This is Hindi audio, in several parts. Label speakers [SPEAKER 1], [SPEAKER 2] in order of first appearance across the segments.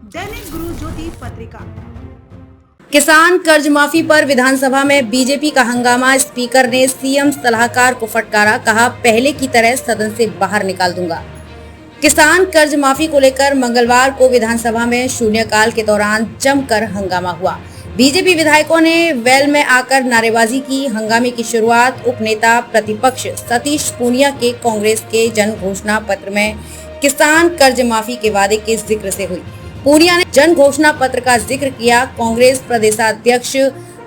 [SPEAKER 1] दैनिक गुरु ज्योति पत्रिका।
[SPEAKER 2] किसान कर्ज माफी पर विधानसभा में बीजेपी का हंगामा। स्पीकर ने सीएम सलाहकार को फटकारा, कहा पहले की तरह सदन से बाहर निकाल दूंगा। किसान कर्ज माफी को लेकर मंगलवार को विधानसभा में शून्यकाल के दौरान जमकर हंगामा हुआ। बीजेपी विधायकों ने वेल में आकर नारेबाजी की। हंगामे की शुरुआत उपनेता प्रतिपक्ष सतीश पूनिया के कांग्रेस के जन घोषणा पत्र में किसान कर्ज माफी के वादे के जिक्र से हुई। पूनिया ने जन घोषणा पत्र का जिक्र किया। कांग्रेस प्रदेशाध्यक्ष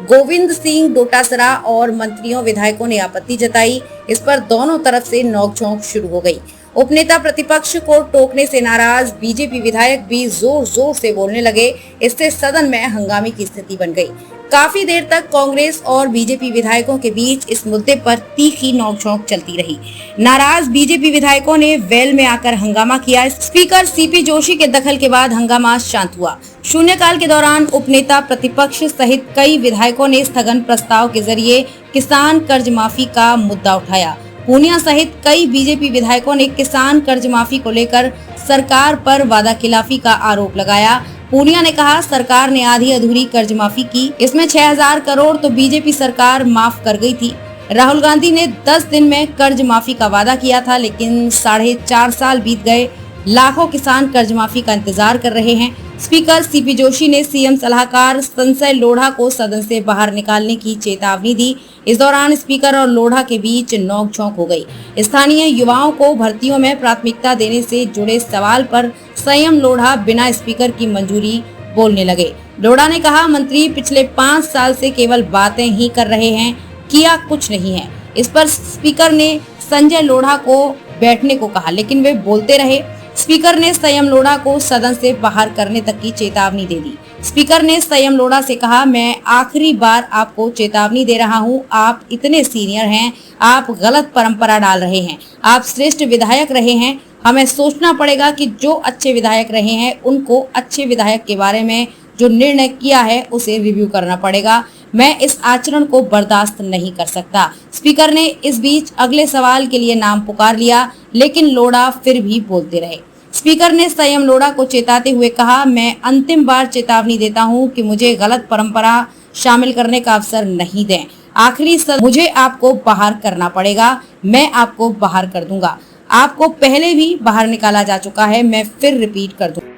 [SPEAKER 2] गोविंद सिंह डोटासरा और मंत्रियों विधायकों ने आपत्ति जताई। इस पर दोनों तरफ से नोकझोंक शुरू हो गई। उपनेता प्रतिपक्ष को टोकने से नाराज बीजेपी विधायक भी जोर जोर से बोलने लगे। इससे सदन में हंगामे की स्थिति बन गई। काफी देर तक कांग्रेस और बीजेपी विधायकों के बीच इस मुद्दे पर तीखी नोकझोंक चलती रही। नाराज बीजेपी विधायकों ने वेल में आकर हंगामा किया। स्पीकर सीपी जोशी के दखल के बाद हंगामा शांत हुआ। शून्यकाल के दौरान उपनेता प्रतिपक्ष सहित कई विधायकों ने स्थगन प्रस्ताव के जरिए किसान कर्ज माफी का मुद्दा उठाया। पूनिया सहित कई बीजेपी विधायकों ने किसान कर्ज माफी को लेकर सरकार पर वादाखिलाफी का आरोप लगाया। पूनिया ने कहा सरकार ने आधी अधूरी कर्ज माफी की, इसमें 6000 करोड़ तो बीजेपी सरकार माफ कर गई थी। राहुल गांधी ने 10 दिन में कर्ज माफी का वादा किया था, लेकिन 4.5 साल बीत गए। लाखों किसान कर्ज माफी का इंतजार कर रहे हैं। स्पीकर सीपी जोशी ने सीएम सलाहकार संजय लोढ़ा को सदन से बाहर निकालने की चेतावनी दी। इस दौरान स्पीकर और लोढ़ा के बीच नोकझोंक हो गई। स्थानीय युवाओं को भर्तियों में प्राथमिकता देने से जुड़े सवाल पर संयम लोढ़ा बिना स्पीकर की मंजूरी बोलने लगे। लोढ़ा ने कहा मंत्री पिछले 5 साल से केवल बातें ही कर रहे हैं, किया कुछ नहीं है। इस पर स्पीकर ने संजय लोढ़ा को बैठने को कहा, लेकिन वे बोलते रहे। स्पीकर ने संयम लोढ़ा को सदन से बाहर करने तक की चेतावनी दे दी। स्पीकर ने संयम लोढ़ा से कहा मैं आखिरी बार आपको चेतावनी दे रहा हूं, आप इतने सीनियर हैं, आप गलत परंपरा डाल रहे हैं। आप श्रेष्ठ विधायक रहे हैं, हमें सोचना पड़ेगा कि जो अच्छे विधायक रहे हैं उनको अच्छे विधायक के बारे में जो निर्णय किया है उसे रिव्यू करना पड़ेगा। मैं इस आचरण को बर्दाश्त नहीं कर सकता। स्पीकर ने इस बीच अगले सवाल के लिए नाम पुकार लिया, लेकिन लोढ़ा फिर भी बोलते रहे। स्पीकर ने संयम लोढ़ा को चेताते हुए कहा मैं अंतिम बार चेतावनी देता हूं कि मुझे गलत परंपरा शामिल करने का अवसर नहीं दें। आखिरी मुझे आपको बाहर करना पड़ेगा, मैं आपको बाहर कर दूंगा। आपको पहले भी बाहर निकाला जा चुका है, मैं फिर रिपीट कर दूंगा।